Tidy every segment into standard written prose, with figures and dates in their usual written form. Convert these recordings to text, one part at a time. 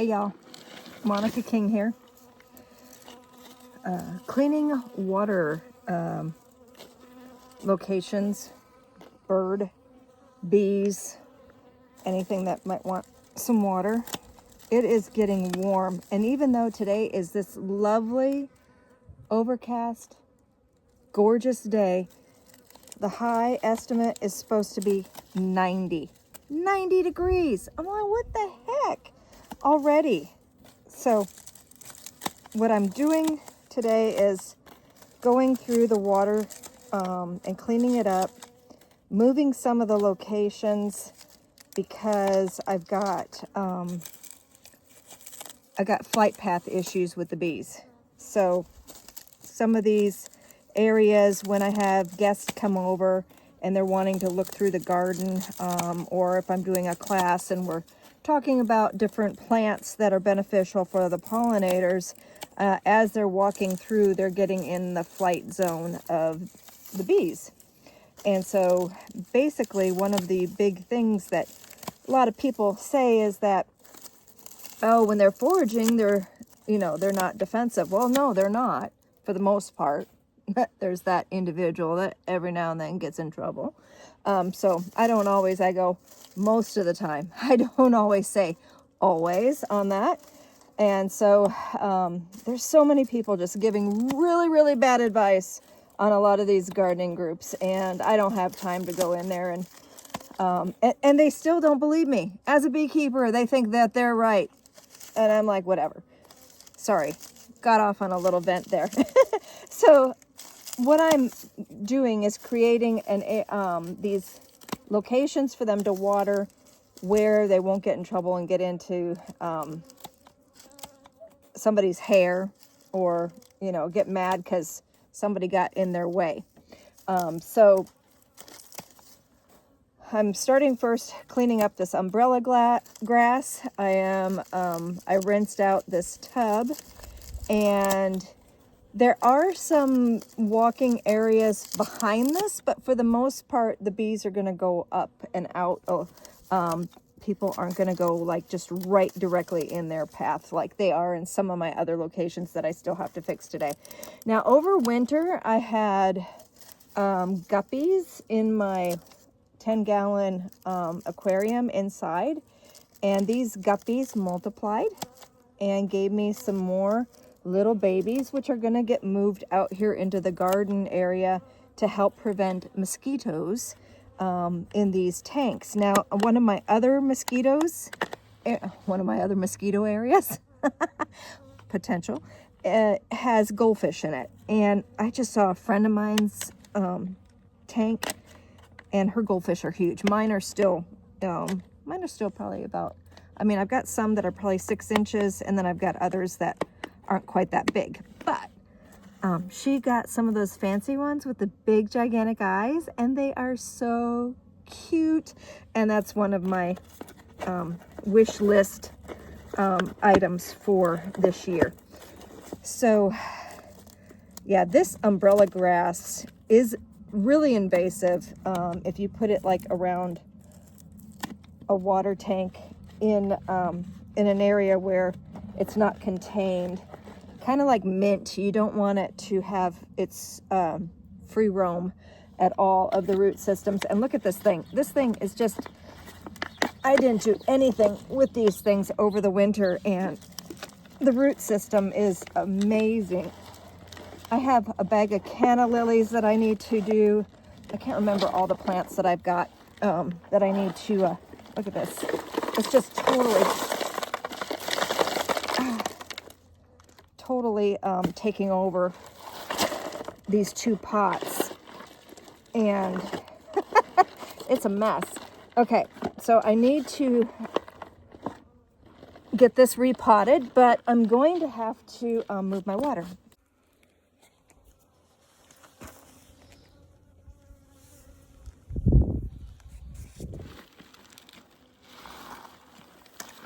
Hey y'all, Monica King here. Cleaning water locations, bird, bees, anything that might want some water. It is getting warm, and even though today is this lovely, overcast, gorgeous day, the high estimate is supposed to be 90 degrees. I'm like, what the heck already? So what I'm doing today is going through the water and cleaning it up, moving some of the locations because I got flight path issues with the bees. So some of these areas, when I have guests come over and they're wanting to look through the garden, or if I'm doing a class and we're talking about different plants that are beneficial for the pollinators, as they're walking through, they're getting in the flight zone of the bees. And so basically one of the big things that a lot of people say is that, oh, when they're foraging, they're not defensive. Well, no, they're not for the most part. There's that individual that every now and then gets in trouble. So I go most of the time. I don't always say always on that. And so there's so many people just giving really, really bad advice on a lot of these gardening groups. And I don't have time to go in there and they still don't believe me. As a beekeeper, they think that they're right. And I'm like, whatever. Sorry, got off on a little vent there. So what I'm doing is creating these locations for them to water where they won't get in trouble and get into somebody's hair or, get mad because somebody got in their way. So I'm starting first cleaning up this umbrella grass. I rinsed out this tub, and there are some walking areas behind this, but for the most part, the bees are going to go up and out. People aren't going to go like just right directly in their path like they are in some of my other locations that I still have to fix today. Now, over winter, I had guppies in my 10-gallon aquarium inside, and these guppies multiplied and gave me some more little babies, which are going to get moved out here into the garden area to help prevent mosquitoes in these tanks. Now, one of my other mosquito areas, potential, has goldfish in it. And I just saw a friend of mine's tank, and her goldfish are huge. Mine are still probably about, I've got some that are probably 6 inches, and then I've got others that aren't quite that big. But she got some of those fancy ones with the big gigantic eyes, and they are so cute. And that's one of my wish list items for this year. So yeah, this umbrella grass is really invasive if you put it like around a water tank in an area where it's not contained. Kind of like mint, you don't want it to have its free roam at all of the root systems. And look at this thing. This thing is just, I didn't do anything with these things over the winter, and the root system is amazing. I have a bag of canna lilies that I need to do. I can't remember all the plants that I've got that I need to, look at this. It's just totally taking over these 2 pots, and it's a mess. Okay, so I need to get this repotted, but I'm going to have to move my water.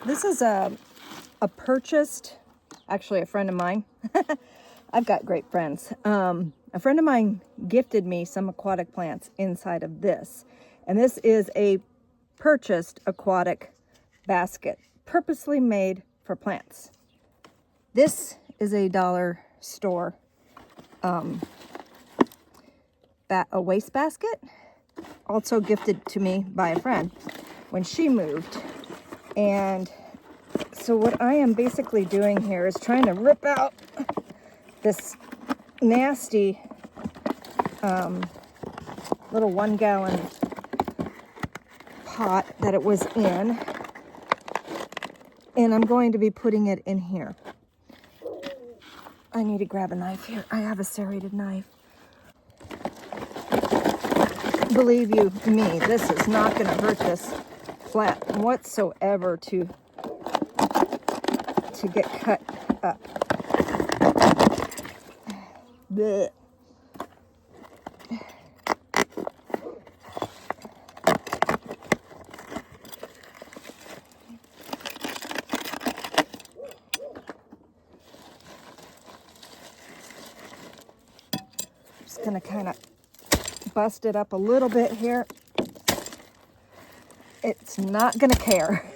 This is a purchased, actually a friend of mine. I've got great friends. A friend of mine gifted me some aquatic plants inside of this. And this is a purchased aquatic basket, purposely made for plants. This is a dollar store a waste basket, also gifted to me by a friend when she moved. And so what I am basically doing here is trying to rip out this nasty little 1 gallon pot that it was in, and I'm going to be putting it in here. I need to grab a knife here. I have a serrated knife. Believe you me, this is not going to hurt this plant whatsoever to get cut up. Blech. Just going to kind of bust it up a little bit here. It's not going to care.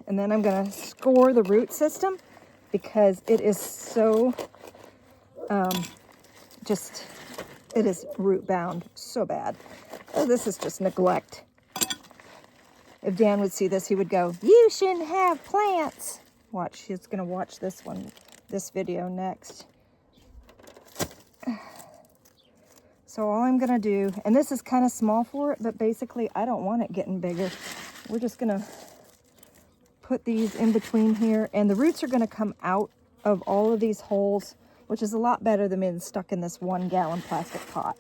And then I'm going to score the root system because it is so, it is root bound so bad. Oh, this is just neglect. If Dan would see this, he would go, "You shouldn't have plants." Watch, he's going to watch this video next. So all I'm going to do, and this is kind of small for it, but basically I don't want it getting bigger. We're just going to put these in between here, and the roots are going to come out of all of these holes, which is a lot better than being stuck in this 1 gallon plastic pot.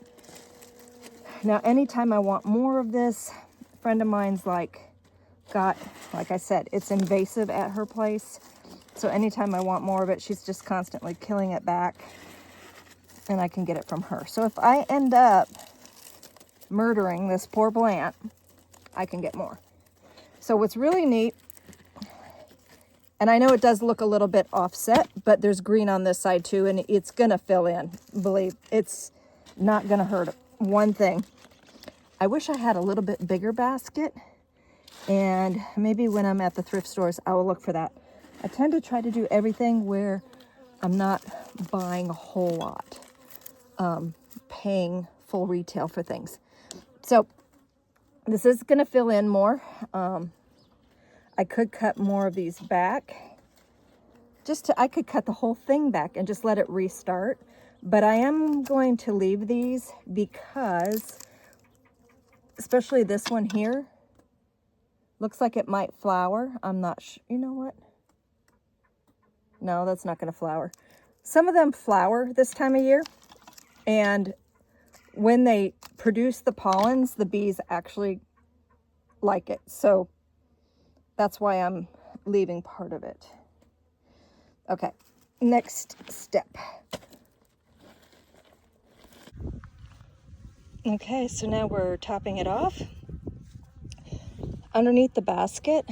Now, anytime I want more of this, a friend of mine's like I said, it's invasive at her place. So anytime I want more of it, she's just constantly killing it back, and I can get it from her. So if I end up murdering this poor plant, I can get more. So what's really neat, and I know it does look a little bit offset, but there's green on this side too, and it's gonna fill in. Believe it's not gonna hurt one thing. I wish I had a little bit bigger basket, and maybe when I'm at the thrift stores, I will look for that. I tend to try to do everything where I'm not buying a whole lot, paying full retail for things. So this is going to fill in more. I could cut more of these back. I could cut the whole thing back and just let it restart. But I am going to leave these because, especially this one here, looks like it might flower. I'm not sure. You know what? No, that's not going to flower. Some of them flower this time of year, and when they produce the pollens, the bees actually like it. So that's why I'm leaving part of it. Okay, next step. Okay, so now we're topping it off. Underneath the basket,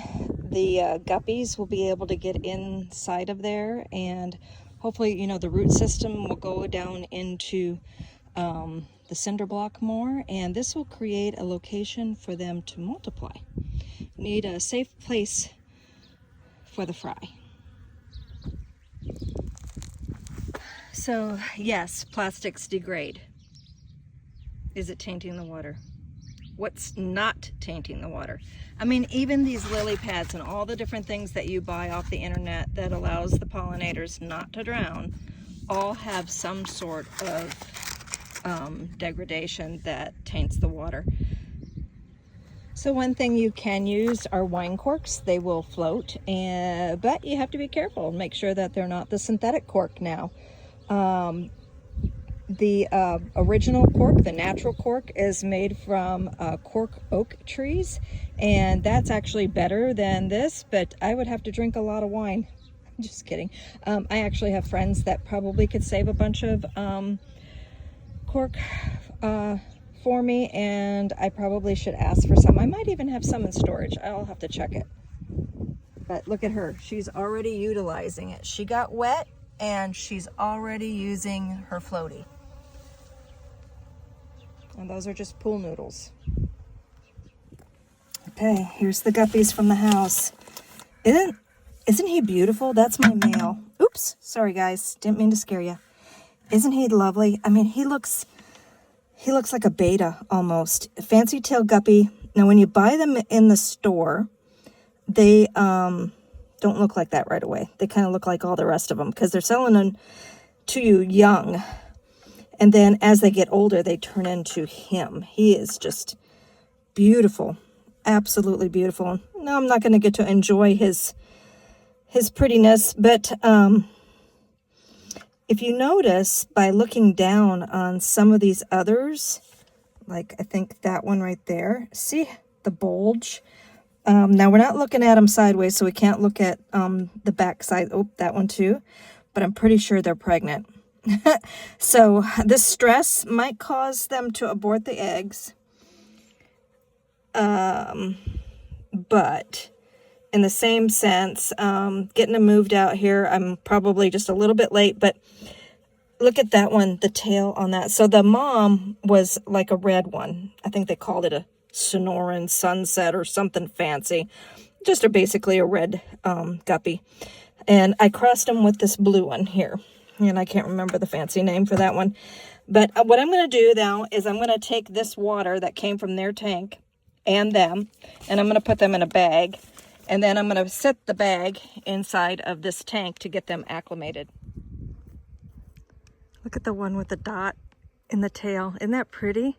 the guppies will be able to get inside of there, and hopefully, you know, the root system will go down into the cinder block more, and this will create a location for them to multiply. Need a safe place for the fry. So yes, plastics degrade. Is it tainting the water? What's not tainting the water? I mean, even these lily pads and all the different things that you buy off the internet that allows the pollinators not to drown all have some sort of degradation that taints the water. So one thing you can use are wine corks. They will float, but you have to be careful. Make sure that they're not the synthetic cork now. The original cork, the natural cork, is made from cork oak trees, and that's actually better than this, but I would have to drink a lot of wine. Just kidding. I actually have friends that probably could save a bunch of cork for me, and I probably should ask for some. I might even have some in storage. I'll have to check it. But look at her. She's already utilizing it. She got wet, and she's already using her floaty. And those are just pool noodles. Okay, here's the guppies from the house. Isn't he beautiful? That's my male. Oops, sorry guys, didn't mean to scare you. Isn't he lovely? I mean, he looks like a beta almost. A fancy tail guppy. Now, when you buy them in the store, they don't look like that right away. They kind of look like all the rest of them because they're selling them to you young. And then as they get older, they turn into him. He is just beautiful. Absolutely beautiful. No, I'm not going to get to enjoy his prettiness, but if you notice by looking down on some of these others, like I think that one right there, see the bulge? Now we're not looking at them sideways, so we can't look at the back side. Oh, that one too, but I'm pretty sure they're pregnant. So this stress might cause them to abort the eggs. But in the same sense, getting them moved out here, I'm probably just a little bit late, but look at that one, the tail on that. So the mom was like a red one. I think they called it a Sonoran Sunset or something fancy. Just basically a red guppy. And I crossed them with this blue one here. And I can't remember the fancy name for that one. But what I'm going to do now is I'm going to take this water that came from their tank and them, and I'm going to put them in a bag. And then I'm going to set the bag inside of this tank to get them acclimated. Look at the one with the dot in the tail. Isn't that pretty?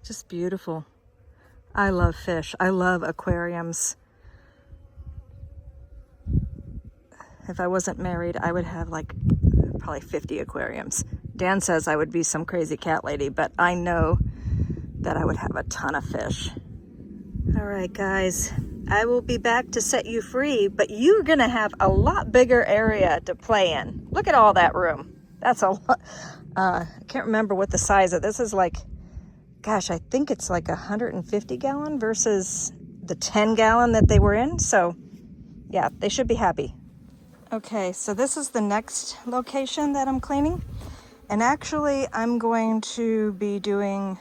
Just beautiful. I love fish. I love aquariums. If I wasn't married, I would have like probably 50 aquariums. Dan says I would be some crazy cat lady, but I know that I would have a ton of fish. All right, guys, I will be back to set you free, but you're going to have a lot bigger area to play in. Look at all that room. That's a lot. I can't remember what the size of this is like. Gosh, I think it's like 150 gallon versus the 10 gallon that they were in. So yeah, they should be happy. Okay, so this is the next location that I'm cleaning. And actually, I'm going to be doing,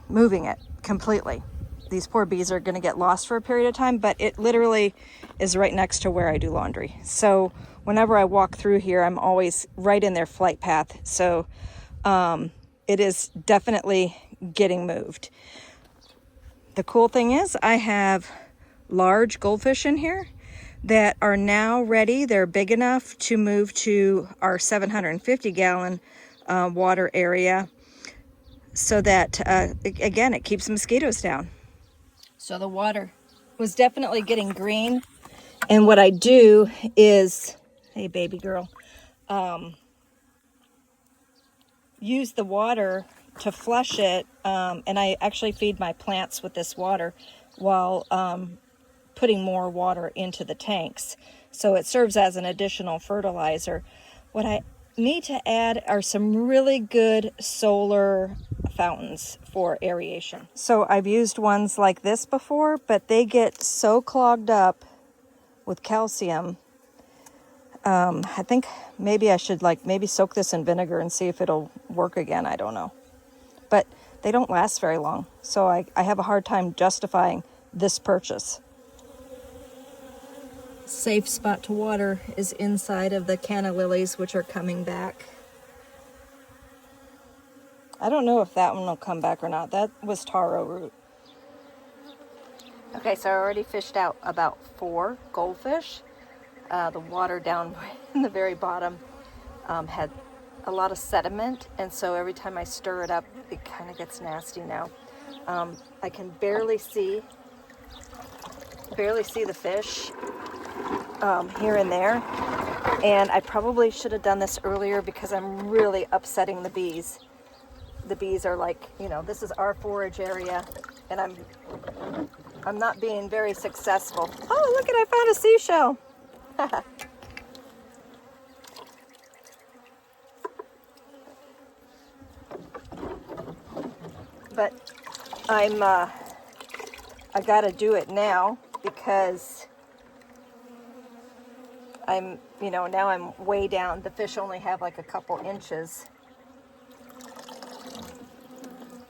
moving it completely. These poor bees are going to get lost for a period of time, but it literally is right next to where I do laundry. So whenever I walk through here, I'm always right in their flight path. So it is definitely getting moved. The cool thing is I have large goldfish in here that are now ready. They're big enough to move to our 750 gallon water area so that, again, it keeps mosquitoes down. So the water was definitely getting green. And what I do is, hey baby girl, use the water to flush it. And I actually feed my plants with this water while putting more water into the tanks. So it serves as an additional fertilizer. What I need to add are some really good solar fountains for aeration. So I've used ones like this before, but they get so clogged up with calcium. I think maybe I should maybe soak this in vinegar and see if it'll work again. I don't know. But they don't last very long. So I have a hard time justifying this purchase. Safe spot to water is inside of the canna lilies, which are coming back. I don't know if that one will come back or not. That was taro root. Okay, so I already fished out about 4 goldfish. The water down in the very bottom had a lot of sediment, and so every time I stir it up, it kind of gets nasty now. I can barely see the fish here and there, and I probably should have done this earlier because I'm really upsetting the bees. The bees are like, this is our forage area, and I'm not being very successful. Oh, look I found a seashell. But I gotta do it now because now I'm way down. The fish only have like a couple inches.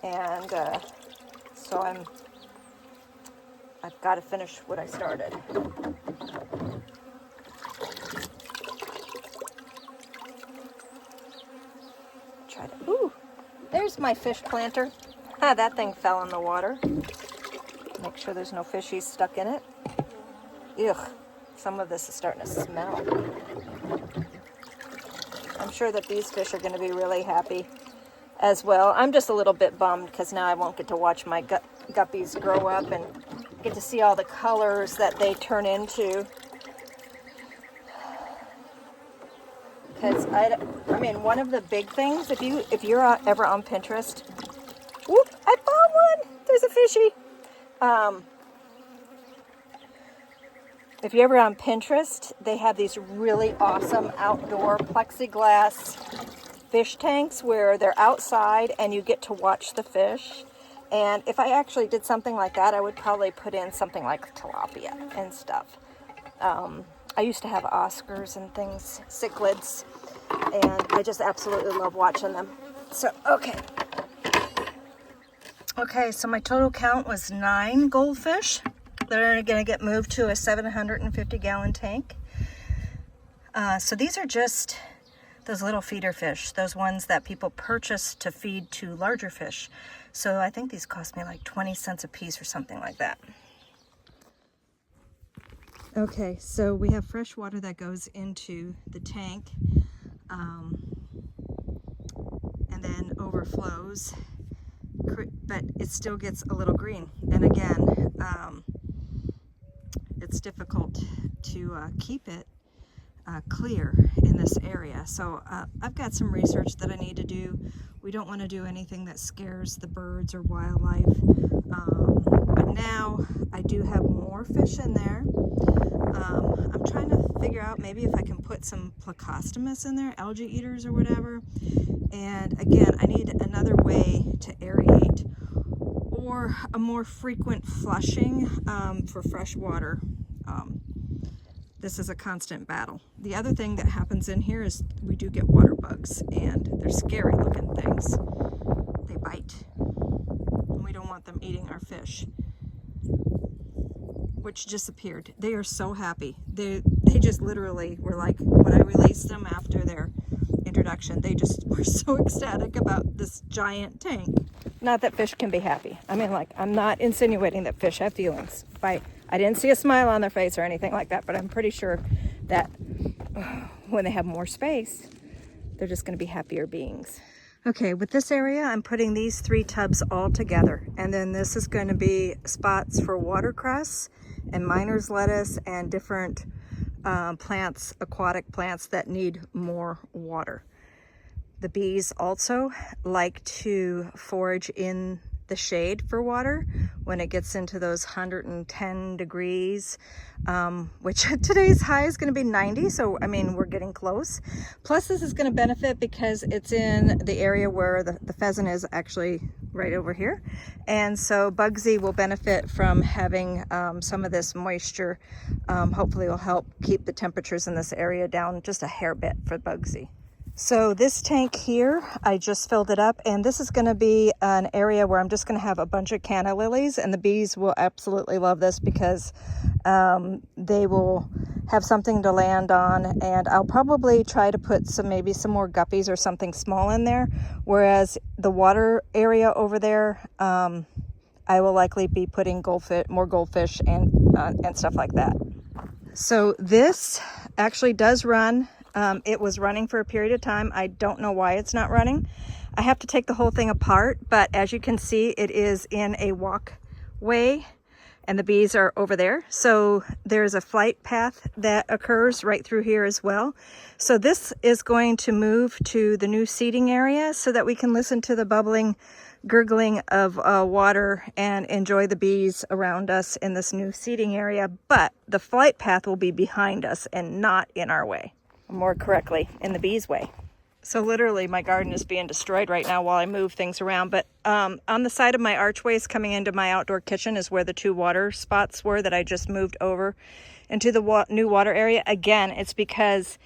And so I've got to finish what I started. Try to, ooh, there's my fish planter. That thing fell in the water. Make sure there's no fishies stuck in it. Ugh, some of this is starting to smell. I'm sure that these fish are going to be really happy as well. I'm just a little bit bummed because now I won't get to watch my guppies grow up and get to see all the colors that they turn into. Because I mean, one of the big things, if you're ever on Pinterest, whoop, I found one. There's a fishy. If you're ever on Pinterest, they have these really awesome outdoor plexiglass fish tanks where they're outside and you get to watch the fish. And if I actually did something like that, I would probably put in something like tilapia and stuff. I used to have Oscars and things, cichlids, and I just absolutely love watching them. So, okay, so my total count was 9 goldfish. They're going to get moved to a 750 gallon tank. So these are just those little feeder fish, those ones that people purchase to feed to larger fish. So I think these cost me like 20 cents a piece or something like that. Okay, so we have fresh water that goes into the tank and then overflows, but it still gets a little green. And again, it's difficult to keep it clear in this area. So I've got some research that I need to do. We don't want to do anything that scares the birds or wildlife. But now I do have more fish in there. I'm trying to figure out maybe if I can put some plecostomus in there, algae eaters or whatever. And again, I need another way to aerate or a more frequent flushing for fresh water. This is a constant battle. The other thing that happens in here is we do get water bugs, and they're scary looking things. They bite, and we don't want them eating our fish, which disappeared. They are so happy. They just literally were like, when I released them after their introduction, they just were so ecstatic about this giant tank. Not that fish can be happy. I mean, like, I'm not insinuating that fish have feelings. I didn't see a smile on their face or anything like that, but I'm pretty sure that when they have more space, they're just going to be happier beings. Okay, with this area, I'm putting these 3 tubs all together. And then this is going to be spots for watercress and miner's lettuce and different plants, aquatic plants that need more water. The bees also like to forage in the shade for water when it gets into those 110 degrees, which today's high is going to be 90. So, I mean, we're getting close. Plus, this is going to benefit because it's in the area where the pheasant is actually right over here. And so Bugsy will benefit from having some of this moisture. Hopefully will help keep the temperatures in this area down just a hair bit for Bugsy. So this tank here, I just filled it up, and this is going to be an area where I'm just going to have a bunch of canna lilies, and the bees will absolutely love this because they will have something to land on, and I'll probably try to put maybe some more guppies or something small in there, whereas the water area over there, I will likely be putting more goldfish and stuff like that. So this actually does run. It was running for a period of time. I don't know why it's not running. I have to take the whole thing apart, but as you can see, it is in a walkway and the bees are over there. So there's a flight path that occurs right through here as well. So this is going to move to the new seating area so that we can listen to the bubbling, gurgling of water and enjoy the bees around us in this new seating area. But the flight path will be behind us and not in our way. More correctly, in the bees' way. So literally my garden is being destroyed right now while I move things around, but on the side of my archways coming into my outdoor kitchen is where the 2 water spots were that I just moved over into the new water area. Again, it's because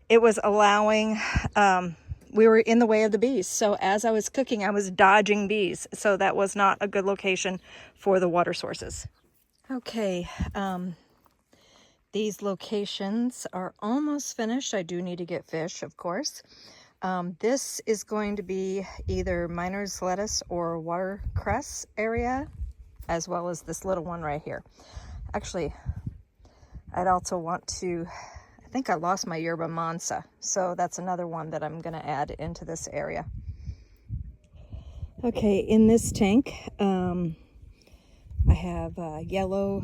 it was allowing we were in the way of the bees. So as I was cooking, I was dodging bees. So that was not a good location for the water sources. Okay, these locations are almost finished. I do need to get fish, of course. This is going to be either miner's lettuce or watercress area, as well as this little one right here. Actually, I'd also want to, I think I lost my yerba mansa, so that's another one that I'm going to add into this area. Okay, in this tank, I have yellow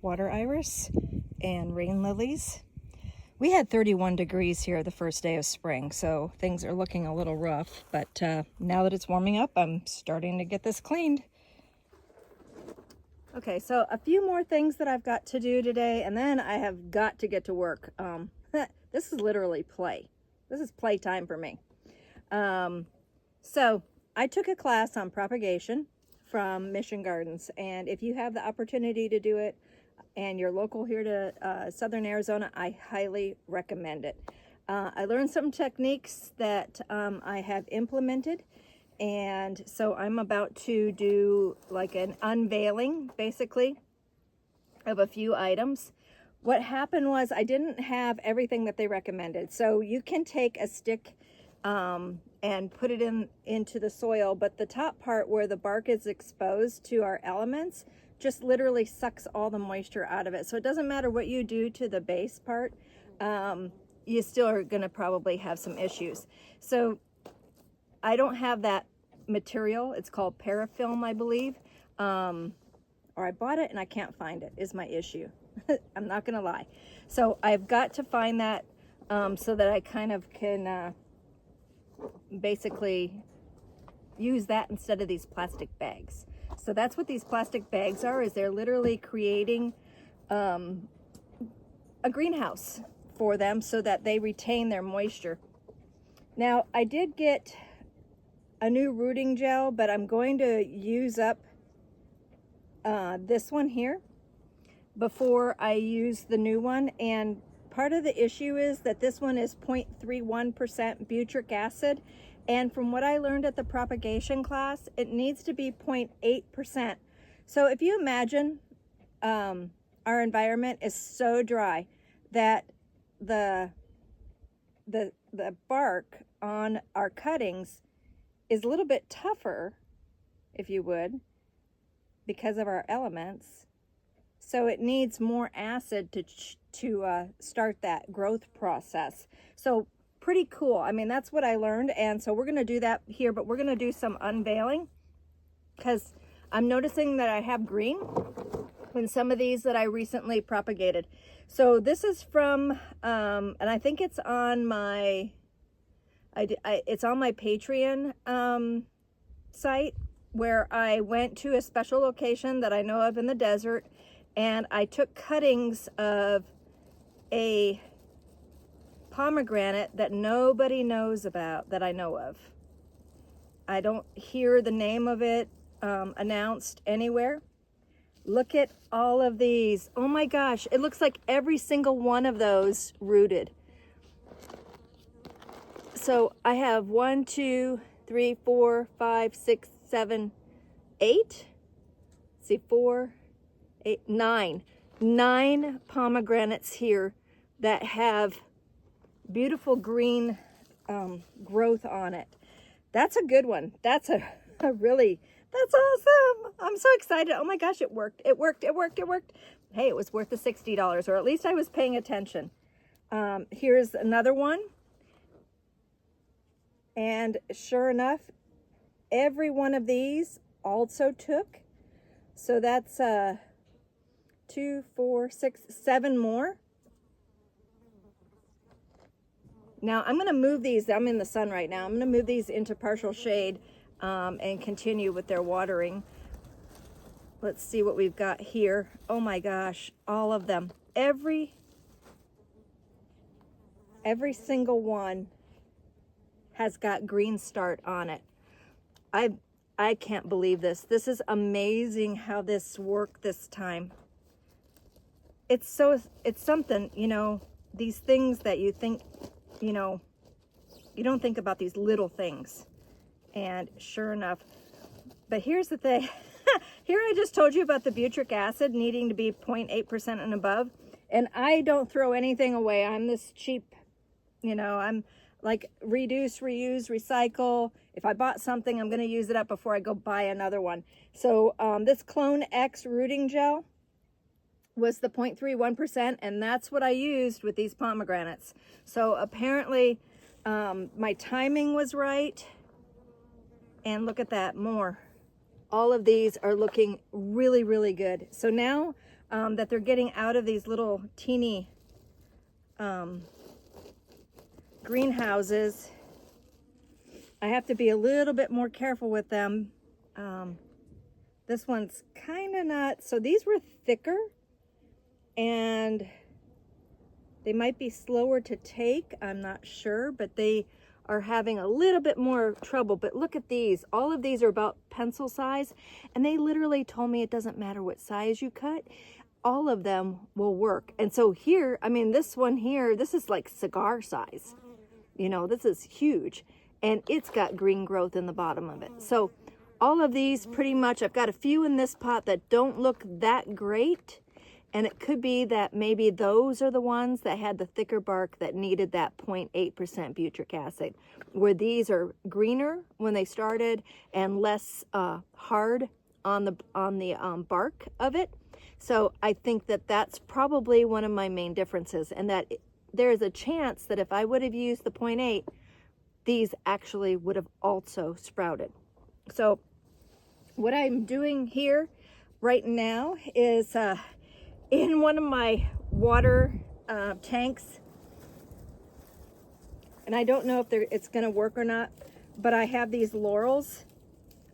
water iris and rain lilies. We had 31 degrees here the first day of spring, so things are looking a little rough, but now that it's warming up, I'm starting to get this cleaned. Okay, so a few more things that I've got to do today, and then I have got to get to work. This is literally play. This is playtime for me. So I took a class on propagation from Mission Gardens, and if you have the opportunity to do it and you're local here to Southern Arizona, I highly recommend it. I learned some techniques that I have implemented, and so I'm about to do like an unveiling, basically, of a few items. What happened was I didn't have everything that they recommended. So you can take a stick and put it into the soil, but the top part where the bark is exposed to our elements just literally sucks all the moisture out of it. So it doesn't matter what you do to the base part, you still are going to probably have some issues. So I don't have that material. It's called parafilm, I believe. Or I bought it and I can't find it, is my issue. I'm not going to lie. So I've got to find that so that I kind of can basically use that instead of these plastic bags. So that's what these plastic bags are, is they're literally creating a greenhouse for them so that they retain their moisture. Now, I did get a new rooting gel, but I'm going to use up this one here before I use the new one. And part of the issue is that this one is 0.31% butyric acid. And from what I learned at the propagation class, it needs to be 0.8%. So if you imagine our environment is so dry that the bark on our cuttings is a little bit tougher, if you would, because of our elements. So it needs more acid to start that growth process. So pretty cool. I mean, that's what I learned. And so we're going to do that here, but we're going to do some unveiling because I'm noticing that I have green in some of these that I recently propagated. So this is from, and I think it's on my, it's on my Patreon site, where I went to a special location that I know of in the desert, and I took cuttings of a pomegranate that nobody knows about, that I know of. I don't hear the name of it announced anywhere. Look at all of these. Oh my gosh, it looks like every single one of those rooted. So I have 1, 2, 3, 4, 5, 6, 7, 8. See, 4, 8, 9. 9 pomegranates here that have beautiful green growth on it. That's a good one. That's a really, that's awesome. I'm so excited. Oh my gosh, it worked. It worked. It worked. It worked. Hey, it was worth the $60, or at least I was paying attention. Here's another one. And sure enough, every one of these also took. So that's 2, 4, 6, 7 more. Now I'm going to move these. I'm in the sun right now. I'm going to move these into partial shade and continue with their watering. Let's see what we've got here. Oh my gosh, all of them. Every single one has got green start on it. I can't believe this. This is amazing how this worked this time. It's something, you know, these things that you think, you know, You don't think about these little things. And sure enough, but here's the thing. Here I just told you about the butyric acid needing to be 0.8% and above. And I don't throw anything away. I'm this cheap, you know, I'm like reduce, reuse, recycle. If I bought something, I'm going to use it up before I go buy another one. So this Clone X rooting gel was the 0.31%, and that's what I used with these pomegranates. So apparently my timing was right. And look at that, more. All of these are looking really, really good. So now that they're getting out of these little teeny greenhouses, I have to be a little bit more careful with them. This one's kind of not, so these were thicker and they might be slower to take, I'm not sure, but they are having a little bit more trouble. But look at these. All of these are about pencil size, and they literally told me it doesn't matter what size you cut, all of them will work. And so here, I mean, this one here, this is like cigar size. You know, this is huge, and it's got green growth in the bottom of it. So all of these pretty much, I've got a few in this pot that don't look that great. And it could be that maybe those are the ones that had the thicker bark that needed that 0.8% butyric acid, where these are greener when they started and less hard on the bark of it. So I think that that's probably one of my main differences, and that there is a chance that if I would have used the 0.8, these actually would have also sprouted. So what I'm doing here right now is in one of my water tanks, and I don't know if it's going to work or not, but I have these laurels,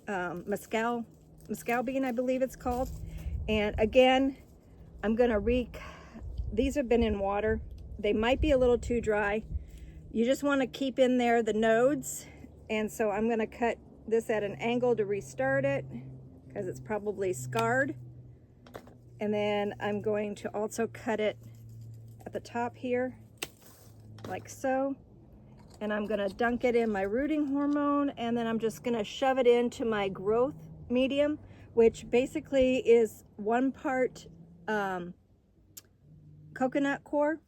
mescal bean, I believe it's called. And again, I'm going to these have been in water. They might be a little too dry. You just want to keep in there the nodes. And so I'm going to cut this at an angle to restart it because it's probably scarred. And then I'm going to also cut it at the top here, like so. And I'm gonna dunk it in my rooting hormone, and then I'm just gonna shove it into my growth medium, which basically is 1 part coconut coir,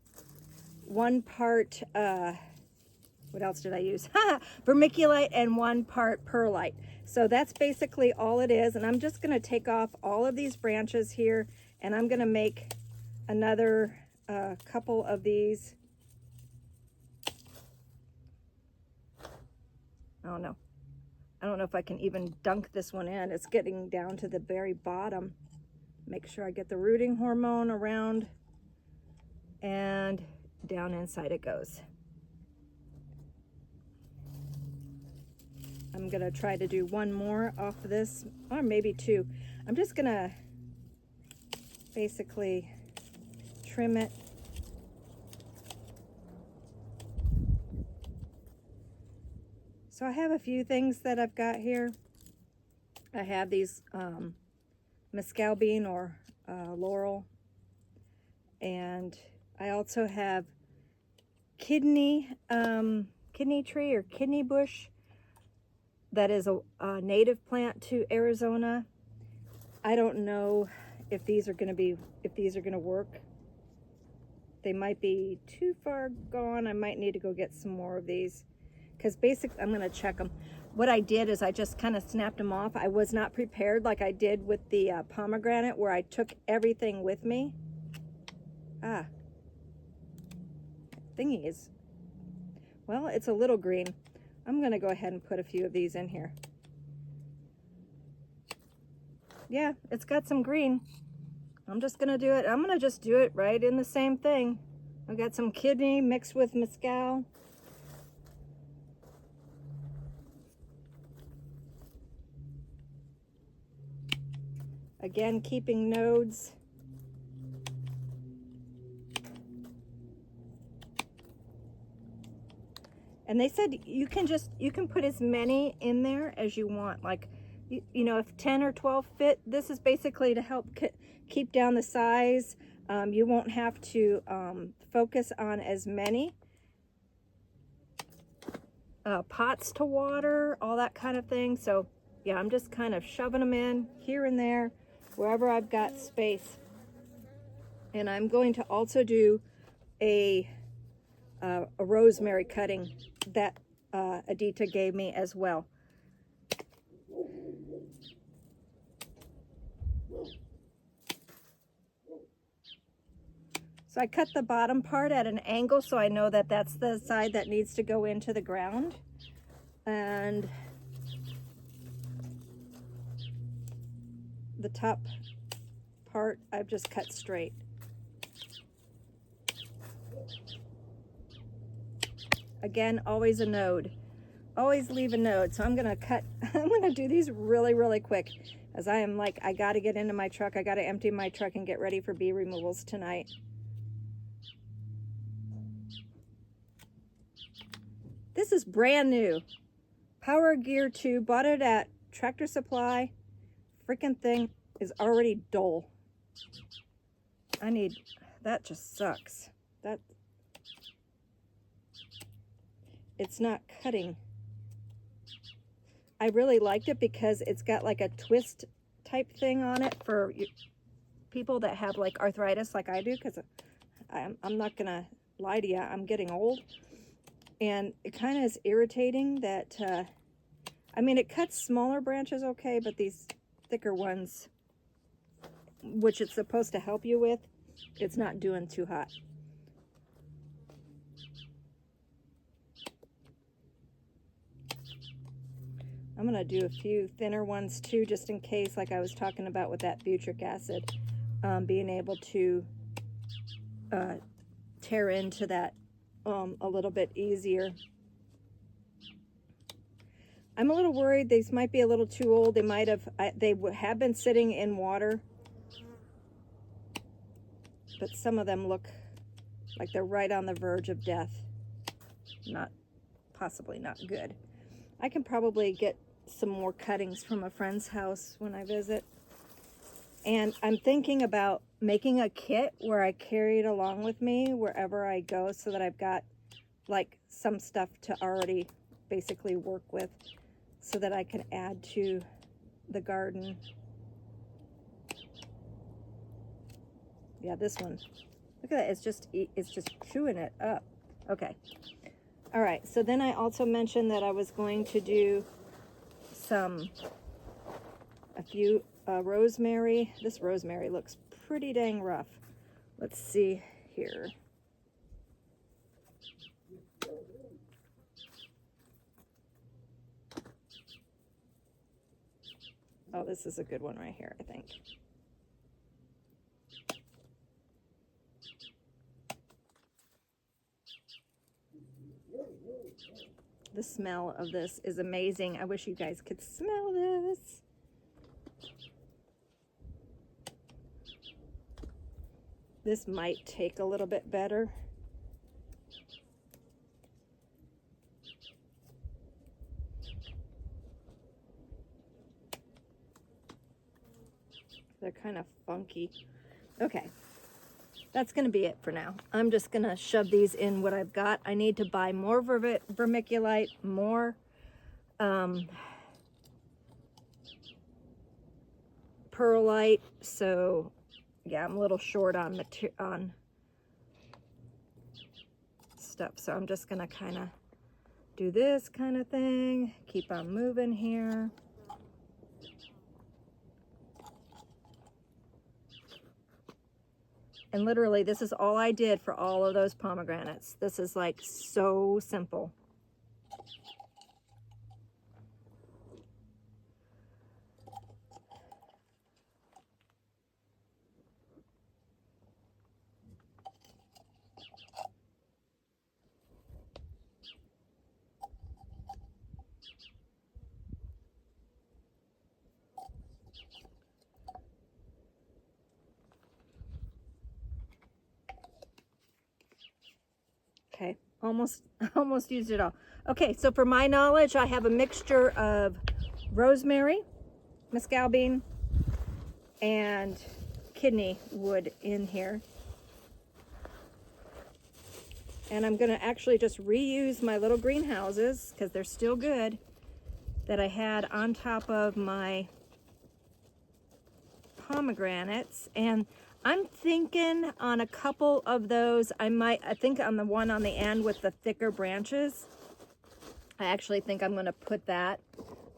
1 part, what else did I use? Vermiculite, and 1 part perlite. So that's basically all it is. And I'm just gonna take off all of these branches here, and I'm gonna make another couple of these. Oh no, I don't know if I can even dunk this one in. It's getting down to the very bottom. Make sure I get the rooting hormone around, and down inside it goes. I'm gonna try to do 1 more off of this, or maybe 2. I'm just gonna basically trim it. So I have a few things that I've got here. I have these mescal bean or laurel, and I also have kidney tree or kidney bush. That is a native plant to Arizona. I don't know if these are going to work. They might be too far gone. I might need to go get some more of these, because basically I'm going to check them. What I did is I just kind of snapped them off. I was not prepared like I did with the pomegranate, where I took everything with me. Thingy is, well, it's a little green. I'm going to go ahead and put a few of these in here. Yeah, it's got some green. I'm just going to do it. I'm going to just do it right in the same thing. I've got some kidney mixed with mescal. Again, keeping nodes. And they said you can put as many in there as you want. Like, you know, if 10 or 12 fit, this is basically to help keep down the size. You won't have to focus on as many. pots to water, all that kind of thing. So yeah, I'm just kind of shoving them in here and there, wherever I've got space. And I'm going to also do a rosemary cutting that Adita gave me as well. So I cut the bottom part at an angle so I know that that's the side that needs to go into the ground. And the top part I've just cut straight. Again, always a node. Always leave a node. So I'm gonna cut, I'm gonna do these really, really quick, as I am like, I gotta get into my truck. I gotta empty my truck and get ready for bee removals tonight. This is brand new. Power Gear 2, bought it at Tractor Supply. Freaking thing is already dull. That just sucks. It's not cutting. I really liked it because it's got like a twist type thing on it for people that have like arthritis like I do, because I'm not gonna lie to you, I'm getting old. And it kind of is irritating that, I mean, it cuts smaller branches okay, but these thicker ones, which it's supposed to help you with, it's not doing too hot. I'm going to do a few thinner ones too, just in case, like I was talking about with that butyric acid, being able to tear into that a little bit easier. I'm a little worried these might be a little too old. They have been sitting in water, but some of them look like they're right on the verge of death. Possibly not good. I can probably get some more cuttings from a friend's house when I visit. And I'm thinking about making a kit where I carry it along with me wherever I go, so that I've got like some stuff to already basically work with, so that I can add to the garden. Yeah, this one. Look at that, it's just chewing it up. Okay. All right, so then I also mentioned that I was going to do a few rosemary. This rosemary looks pretty dang rough. Let's see here. Oh, this is a good one right here, I think. The smell of this is amazing. I wish you guys could smell this. This might take a little bit better. They're kind of funky. Okay, that's going to be it for now. I'm just going to shove these in what I've got. I need to buy more vermiculite, more perlite. So yeah, I'm a little short on stuff. So I'm just going to kind of do this kind of thing. Keep on moving here. And literally, this is all I did for all of those pomegranates. This is like so simple. Okay, almost used it all. Okay, so for my knowledge, I have a mixture of rosemary, mescal bean, and kidney wood in here. And I'm gonna actually just reuse my little greenhouses because they're still good that I had on top of my pomegranates. And I'm thinking on a couple of those, I think on the one on the end with the thicker branches, I actually think I'm gonna put that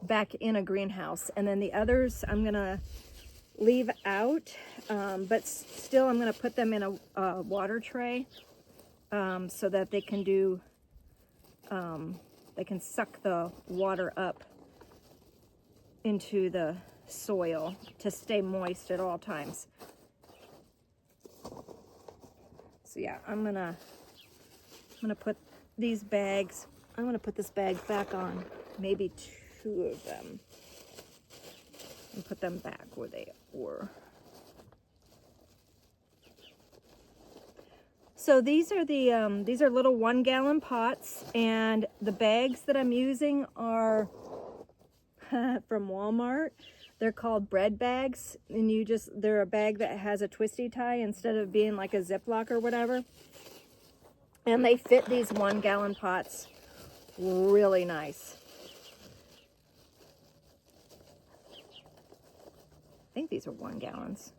back in a greenhouse. And then the others I'm gonna leave out, but still I'm gonna put them in a water tray so that they can do, they can suck the water up into the soil to stay moist at all times. So yeah, I'm gonna put these bags, I'm gonna put this bag back on, maybe 2 of them, and put them back where they were. So these are little 1-gallon pots, and the bags that I'm using are from Walmart. They're called bread bags, and they're a bag that has a twisty tie instead of being like a Ziploc or whatever. And they fit these 1-gallon pots really nice. I think these are 1 gallons.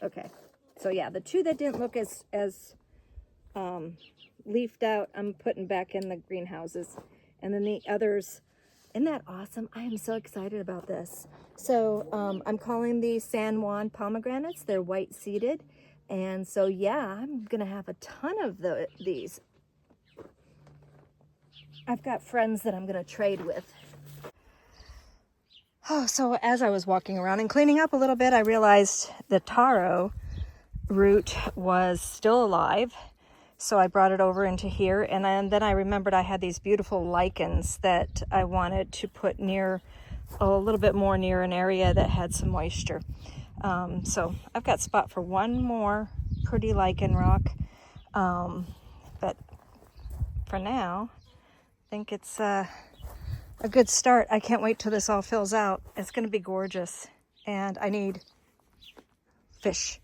Okay, so yeah, the 2 that didn't look as leafed out, I'm putting back in the greenhouses. And then the others, isn't that awesome? I am so excited about this. So I'm calling these San Juan pomegranates. They're white seeded. And so yeah, I'm gonna have a ton of these. I've got friends that I'm gonna trade with. Oh, so as I was walking around and cleaning up a little bit, I realized the taro root was still alive. So I brought it over into here, and then I remembered I had these beautiful lichens that I wanted to put near, a little bit more near an area that had some moisture. So I've got spot for 1 more pretty lichen rock, but for now, I think it's a good start. I can't wait till this all fills out. It's going to be gorgeous, and I need fishies.